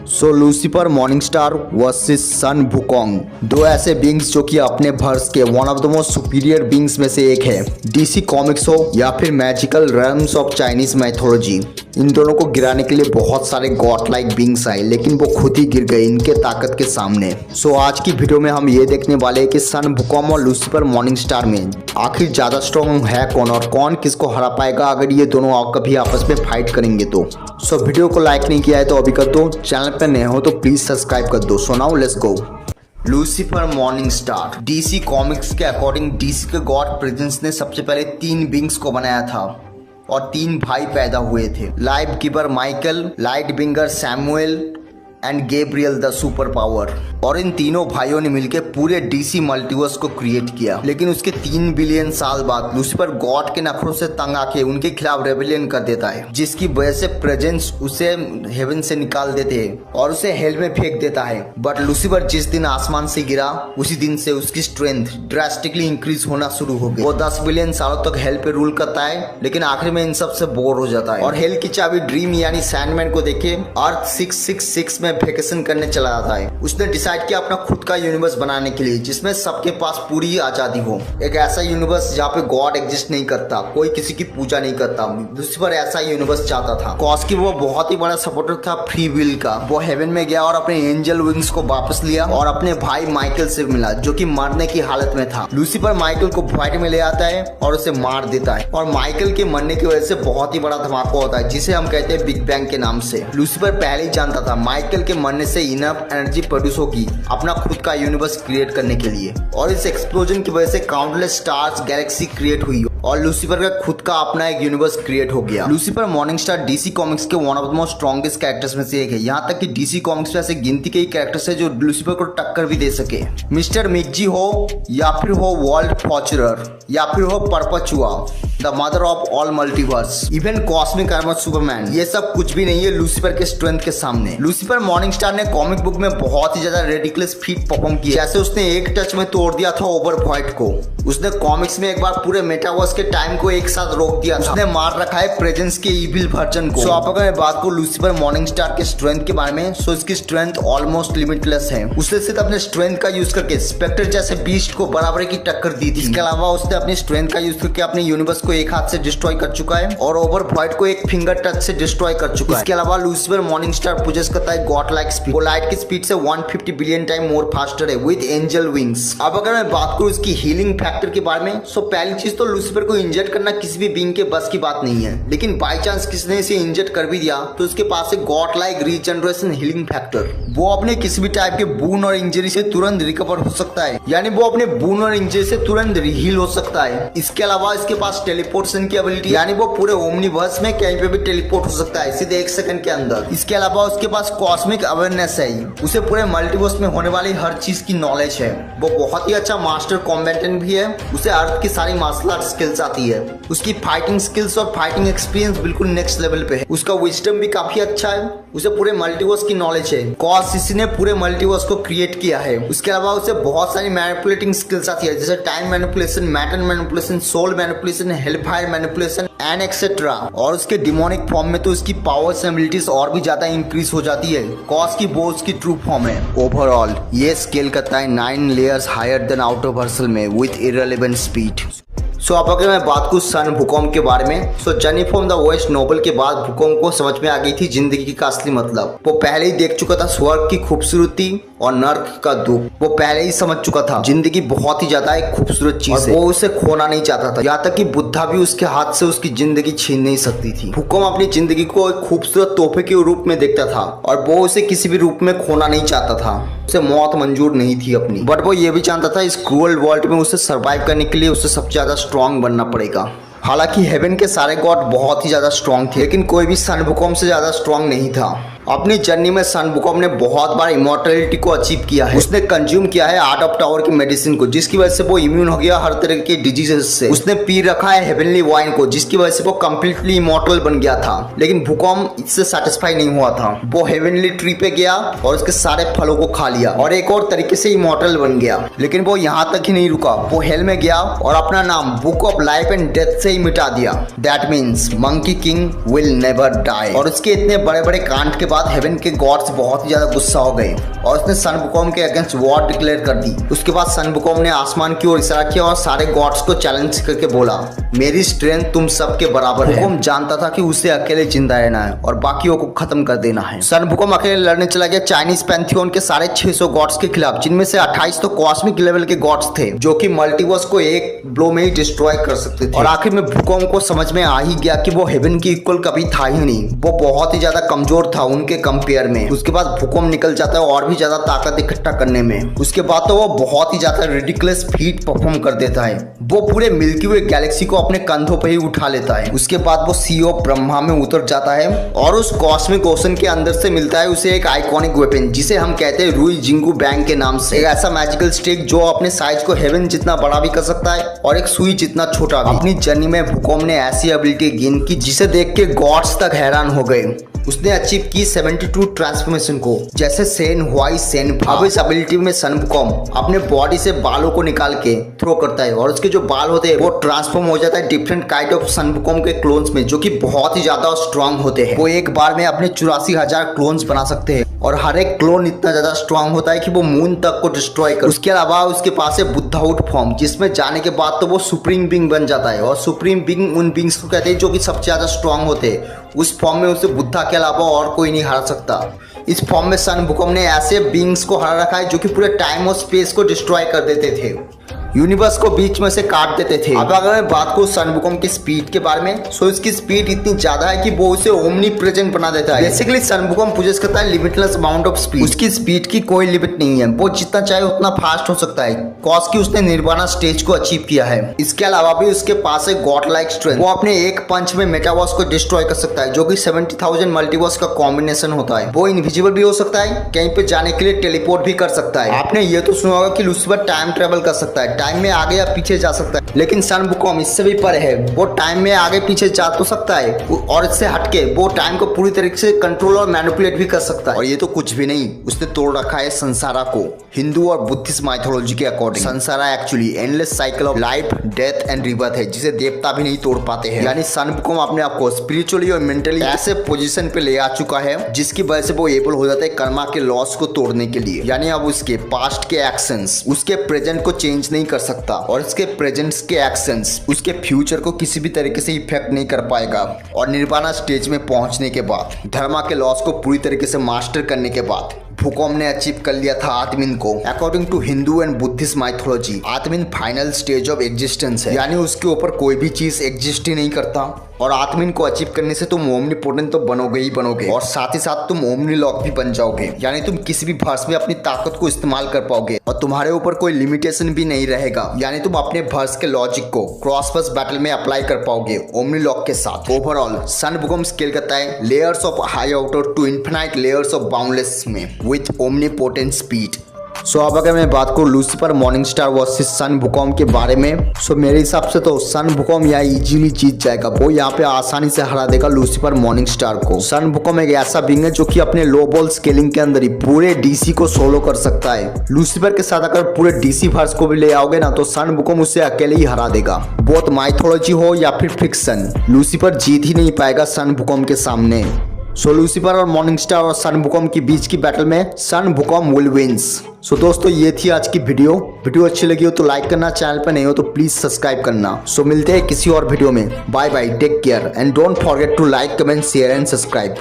सो Lucifer Morningstar versus Sun Wukong, दो ऐसे beings जो कि अपने वर्स के one of the most superior beings में से एक है। डीसी कॉमिक्स हो या फिर magical realms of Chinese mythology, इन दोनों को गिराने के लिए बहुत सारे गॉड लाइक बींग्स आए, लेकिन वो खुद ही गिर गए इनके ताकत के सामने। सो आज की वीडियो में हम ये देखने वाले हैं कि सन वुकोंग और लूसीफर मॉर्निंगस्टार में आखिर ज्यादा स्ट्रॉन्ग है कौन और कौन किसको हरा पाएगा अगर ये दोनों कभी आपस में फाइट करेंगे तो। सो वीडियो को लाइक नहीं किया है तो अभी कर दो, चैनल पर नए हो तो प्लीज सब्सक्राइब कर दो। So now let's go. Lucifer Morningstar DC comics के अकॉर्डिंग डीसी के गॉड प्रेजेंस ने सबसे पहले 3 बींग्स को बनाया था और 3 भाई पैदा हुए थे, life giver Michael, light bringer Samuel and Gabriel the super power. और इन तीनों भाइयों ने मिलकर पूरे डीसी मल्टीवर्स को क्रिएट किया। लेकिन उसके 3 बिलियन साल बाद लूसीफर गॉड के नखरों से तंग आके उनके खिलाफ रेबेलियन कर देता है, जिसकी वजह से प्रेजेंस उसे हेवन से निकाल देते हैं और उसे हेल में फेंक देता है। बट लूसीफर जिस दिन आसमान से गिरा उसी दिन से उसकी स्ट्रेंथ ड्रास्टिकली इंक्रीज होना शुरू हो गई। वो 10 बिलियन सालों तक हेल पे रूल करता है, लेकिन आखिर में इन सब से बोर हो जाता है और हेल की चाबी ड्रीम यानी सैंडमैन को देके अर्थ 666 में वेकेशन करने चला जाता है। उसने डिसाइड किया अपना खुद का यूनिवर्स बनाने के लिए जिसमें सबके पास पूरी आजादी हो, एक ऐसा यूनिवर्स जहाँ पे गॉड एग्जिस्ट नहीं करता, कोई किसी की पूजा नहीं करता। लूसीफर ऐसा यूनिवर्स चाहता था। कॉज की वो बहुत ही बड़ा सपोर्टर था फ्री विल का। वो हेवन में गया और अपने एंजल विंग्स को वापस लिया और अपने भाई माइकल से मिला जो कि मरने की हालत में था। लूसीफर माइकल को फाइट में ले आता है और उसे मार देता है और माइकल के मरने की वजह से बहुत ही बड़ा धमाका होता है जिसे हम कहते हैं बिग बैंग के नाम से। लूसीफर पहले ही जानता था माइकल के मरने से इनफ एनर्जी प्रोड्यूस होगी अपना खुद का यूनिवर्स क्रिएट करने के लिए, और इस एक्सप्लोजन की वजह से काउंटलेस स्टार्स गैलेक्सी क्रिएट हुई और लूसीफर का खुद का अपना एक यूनिवर्स क्रिएट हो गया। लूसीफर मॉर्निंगस्टार डीसी कॉमिक्स के one of the most strongest characters में से एक है। यहाँ तक कि डीसी कॉमिक्स में ऐसे गिनती के कैरेक्टर्स है जो लूसीफर को टक्कर भी दे सके। मिस्टर मिकजी हो या फिर हो वर्ल्ड फॉर्चरर या फिर हो Perpetua the mother of all multiverse, even cosmic armour Superman, ये सब कुछ भी नहीं है लूसीफर के स्ट्रेंथ के सामने। लूसीफर मॉर्निंगस्टार ने कॉमिक बुक में बहुत ही ज्यादा रेडिकुलस फीट परफॉर्म किया। जैसे उसने एक टच में तोड़ दिया था ओवरवॉइड को, उसने कॉमिक्स में एक बार पूरे मेटावर्स के टाइम को एक साथ रोक दिया था, उसने मार रखा है प्रेजेंस के इविल वर्जन को। सो आप अगर बात को लूसीफर मॉर्निंगस्टार के स्ट्रेंथ के बारे में, सो इसकी स्ट्रेंथ ऑलमोस्ट लिमिटलेस है। उसने सिर्फ अपने स्ट्रेंथ का यूज करके स्पेक्टर जैसे बीस्ट को बराबर की टक्कर दी थी। इसके अलावा उसने अपनी स्ट्रेंथ का यूज करके अपने यूनिवर्स को एक हाथ से डिस्ट्रॉय कर चुका है और ओवरवॉइड को एक फिंगर टच से डिस्ट्रॉय कर चुका है। इसके अलावा लूसीफर मॉर्निंगस्टार पोजेस करता है गॉड लाइक स्पीड। वो लाइट की स्पीड से 150 बिलियन टाइम मोर फास्टर है विद एंजल विंग्स। अब अगर मैं बात करूं इसकी हीलिंग फैक्टर के बारे में, सो पहली चीज तो लूसीफर को इंजर्ड करना किसी भी बीइंग के बस की बात नहीं है, लेकिन बाय चांस किसने इसे इंजर्ड कर भी दिया तो उसके पास एक God like regeneration healing factor. वो अपने किसी भी टाइप के बून और इंजरी से तुरंत रिकवर हो सकता है, यानी वो अपने बून और इंजरी से तुरंत हील हो सकता है। इसके अलावा इसके पास टेलीपोर्टेशन की एबिलिटी, यानी वो पूरे ओमनीवर्स में कहीं पे भी टेलीपोर्ट हो सकता है सीधे 1 सेकंड के अंदर। इसके अलावा उसके पास कॉस्मिक अवेयरनेस है, उसे पूरे मल्टीवर्स में होने वाली हर चीज की नॉलेज है। वो बहुत ही अच्छा मास्टर कॉम्बैटेंट भी है, उसे अर्थ की सारी मार्शल आर्ट स्किल्स आती है। उसकी फाइटिंग स्किल्स और फाइटिंग एक्सपीरियंस बिल्कुल नेक्स्ट लेवल पे है। उसका विजडम भी काफी अच्छा है, उसे पूरे मल्टीवर्स की नॉलेज है, कॉज इसी ने पूरे मल्टीवर्स को क्रिएट किया है। उसके अलावा उसे बहुत सारी मैनिपुलेटिंग स्किल्स आती है, जैसे time manipulation, matter manipulation, soul manipulation, hellfire manipulation and etcetera. और उसके डिमोनिक फॉर्म में तो उसकी पावर्स एंड एबिलिटीज और भी ज्यादा इंक्रीज हो जाती है, कॉज की वो उसकी ट्रू फॉर्म है। ओवरऑल ये स्केल करता है 9 layers higher than outerversal में विथ इररिलेवेंट स्पीड। सो अब अगर मैं बात करूं सन वुकोंग के बारे में, so journey from the west novel के बाद वुकोंग को समझ में आ गई थी जिंदगी का असली मतलब। वो पहले ही देख चुका था स्वर्ग की खूबसूरती और नर्क का दुख। वो पहले ही समझ चुका था जिंदगी बहुत ही ज्यादा एक खूबसूरत चीज है, वो उसे खोना नहीं चाहता था। यहाँ तक कि बुद्धा भी उसके हाथ से उसकी जिंदगी छीन नहीं सकती थी। वुकोंग अपनी जिंदगी को एक खूबसूरत तोहफे के रूप में देखता था और वो उसे किसी भी रूप में खोना नहीं चाहता था। उसे मौत मंजूर नहीं थी अपनी, बट वो ये भी जानता था इस क्रूअल वर्ल्ड में उसे सर्वाइव करने के लिए उसे सबसे ज्यादा स्ट्रॉन्ग बनना पड़ेगा। हालांकि हेवन के सारे गॉड बहुत ही ज्यादा स्ट्रॉन्ग थे, लेकिन कोई भी सन वुकोंग से ज्यादा स्ट्रॉन्ग नहीं था। अपनी जर्नी में सन वुकोंग ने बहुत बार इमॉर्टलिटी को अचीव किया है। उसने कंज्यूम किया है आर्ट ऑफ टावर की मेडिसिन को, जिसकी वजह से वो इम्यून हो गया हर तरह के डिजीजेस से। उसने पी रखा है हेवनली वाइन को, जिसकी वजह से वो कंप्लीटली इमॉर्टल बन गया था। लेकिन वुकोंग इससे सेटिस्फाई नहीं हुआ था। वो हेवनली ट्री पे गया और उसके सारे फलों को खा लिया और एक और तरीके से इमॉर्टल बन गया। लेकिन वो यहाँ तक ही नहीं रुका, वो हेल में गया और अपना नाम book of life and death से ही मिटा दिया। That means monkey king will never die. और उसके इतने बड़े बड़े कांड के बाद बाद हेवन के गॉड्स बहुत ही ज्यादा गुस्सा हो गए और उसने सन वुकोंग के अगेंस्ट वॉर डिक्लेयर कर दी। उसके बाद सन वुकोंग ने आसमान की ओर इशारा किया और सारे गॉड्स को चैलेंज करके बोला, मेरी स्ट्रेंथ तुम सबके बराबर है। वुकोंग जानता था कि उसे अकेले जिंदा रहना है और बाकियों को खत्म कर देना है। सन वुकोंग अकेले लड़ने चला गया चाइनीज पैंथियन के सारे 600 गॉड्स के खिलाफ, जिनमें से 28 तो कॉस्मिक लेवल के गॉड्स थे जो कि मल्टीवर्स को एक ब्लो में ही डिस्ट्रॉय कर सकते थे। और आखिर में वुकोंग को समझ में आ ही गया कि वो हेवन की इक्वल कभी था ही नहीं, वो बहुत ही ज्यादा कमजोर था उनके कंपेयर में। उसके बाद वुकोंग निकल जाता है और भी ज्यादा ताकत इकट्ठा करने में। उसके बाद तो वो बहुत ही ज्यादा रिडिकुलस फीट परफॉर्म कर देता है। वो पूरे मिल्की वे गैलेक्सी को अपने कंधों पर ही उठा लेता है। उसके बाद वो सी ऑफ ब्रह्मा में उतर जाता है और उस कॉस्मिक ओशन के अंदर से मिलता है उसे एक आइकॉनिक वेपन, जिसे हम कहते हैं रुई जिंगू बैंग के नाम से। एक ऐसा मैजिकल स्टिक जो अपने साइज को हेवन जितना बड़ा भी कर सकता है और एक सुई जितना छोटा भी। अपनी जर्नी में वुकोंग ने ऐसी एबिलिटी गेन की जिसे देख के गॉड्स तक हैरान हो गए। उसने अचीव की 72 ट्रांसफॉर्मेशन को, जैसे सेन हुआई सेन। अब इस एबिलिटी में सन वुकोंग अपने बॉडी से बालों को निकाल के थ्रो करता है और उसके जो बाल होते हैं वो ट्रांसफॉर्म हो जाता है different kind of Sun Wukong के क्लोन्स में, जो कि बहुत ही ज्यादा स्ट्रांग होते हैं। वो एक बार में अपने 84,000 क्लोन्स बना सकते हैं और हर एक क्लोन इतना ज्यादा स्ट्रांग होता है कि वो मून तक को डिस्ट्रॉय कर। उसके अलावा उसके पास है बुद्धाहुड फॉर्म, जिसमें जाने के बाद तो वो सुप्रीम बीइंग बन जाता है। और सुप्रीम बीइंग उन बीइंग्स को कहते हैं जो कि सबसे ज्यादा स्ट्रांग होते हैं। उस फॉर्म में उसे बुद्धा के अलावा और कोई नहीं हरा सकता। इस फॉर्म में सन वुकोंग ने ऐसे बीइंग्स को हरा रखा है जो कि पूरे टाइम और स्पेस को डिस्ट्रॉय कर देते थे, यूनिवर्स को बीच में से काट देते थे। अब अगर मैं बात करूं सन वुकोंग की स्पीड के बारे में, सो इसकी स्पीड इतनी ज्यादा है कि वो उसे ओमनी प्रेजेंट बना देता है। बेसिकली सन वुकोंग पोजेस करता है लिमिटलेस अमाउंट ऑफ स्पीड। उसकी स्पीड की कोई लिमिट नहीं है, वो जितना चाहे उतना फास्ट हो सकता है, कॉज की उसने निर्वाणा स्टेज को अचीव किया है। इसके अलावा भी उसके पास है गॉड लाइक स्ट्रेंथ। वो अपने एक पंच में मेटावर्स को डिस्ट्रॉय कर सकता है, जो कि 70,000 मल्टीवर्स का कॉम्बिनेशन होता है। वो इनविजिबल भी हो सकता है, कहीं पे जाने के लिए टेलीपोर्ट भी कर सकता है। आपने ये तो सुना होगा कि लूसीफर टाइम ट्रेवल कर सकता है, टाइम में आगे या पीछे जा सकता है, लेकिन सन वुकोंग इससे भी परे है। वो टाइम में आगे पीछे जा तो सकता है और इससे हटके वो टाइम को पूरी तरीके से कंट्रोल और मैनिपुलेट भी कर सकता है। और ये तो कुछ भी नहीं, उसने तोड़ रखा है संसारा को। हिंदू और बुद्धिस्ट माइथोलॉजी के अकॉर्डिंग संसारा actually endless cycle of life, death and rebirth है, जिसे देवता भी नहीं तोड़ पाते हैं। यानी सन वुकोंग अपने आप को स्पिरिचुअली और मेंटली ऐसे पोजीशन पे ले आ चुका है जिसकी वजह से वो एबल हो जाता है कर्मा के लॉस को तोड़ने के लिए। यानी अब उसके पास्ट के एक्शंस उसके प्रेजेंट को चेंज नहीं कर सकता और इसके प्रेजेंट्स के एक्शंस उसके फ्यूचर को किसी भी तरीके से इफेक्ट नहीं कर पाएगा। और निर्वाणा स्टेज में पहुंचने के बाद, धर्मा के लॉस को पूरी तरीके से मास्टर करने के बाद वुकोंग ने अचीव कर लिया था आत्मिन को। According to Hindu and Buddhist mythology, आत्मिन फाइनल स्टेज ऑफ एग्जिस्टेंस है, यानी उसके ऊपर कोई भी चीज एग्जिस्ट ही नहीं करता। और आत्मिन को अचीव करने से तुम ओमनीपोटेंट तो बनोगे ही बनोगे और साथ ही साथ तुम ओमनी लॉक भी बन जाओगे, यानी तुम किसी भी वर्स में अपनी ताकत को इस्तेमाल कर पाओगे और तुम्हारे ऊपर कोई लिमिटेशन भी नहीं रहेगा। यानी तुम अपने वर्स के लॉजिक को क्रॉस वर्स बैटल में अप्लाई कर पाओगे ओमनी लॉक के साथ। ओवरऑल सन वुकोंग स्केल करता है layers of high outer to infinite layers of boundless में विथ ओमनीपोटेंट स्पीड। सो अब अगर मैं बात करूँ Lucifer Morningstar versus Sun Wukong के बारे में, सो मेरे हिसाब से तो सन वुकोंग यहाँ इजीली जीत जाएगा। वो यहाँ पे आसानी से हरा देगा लूसीफर मॉर्निंगस्टार को। सन वुकोंग एक ऐसा बीइंग है जो कि अपने लो बॉल स्केलिंग के अंदर ही पूरे डीसी को सोलो कर सकता है। लूसीफर के साथ अगर पूरे डीसी वर्स को भी ले आओगे ना, तो सन वुकोंग उसे अकेले ही हरा देगा। बहुत माइथोलॉजी हो या फिर फिक्शन, लूसीफर जीत ही नहीं पाएगा सन वुकोंग के सामने। सो लूसीफर और मॉर्निंगस्टार और सन वुकोंग के बीच की बैटल में सन वुकोंग विल विंस। सो दोस्तों ये थी आज की वीडियो अच्छी लगी हो तो लाइक करना, चैनल पर नहीं हो तो प्लीज सब्सक्राइब करना। सो मिलते हैं किसी और वीडियो में। Bye bye, take care and don't forget to like, comment, share and subscribe.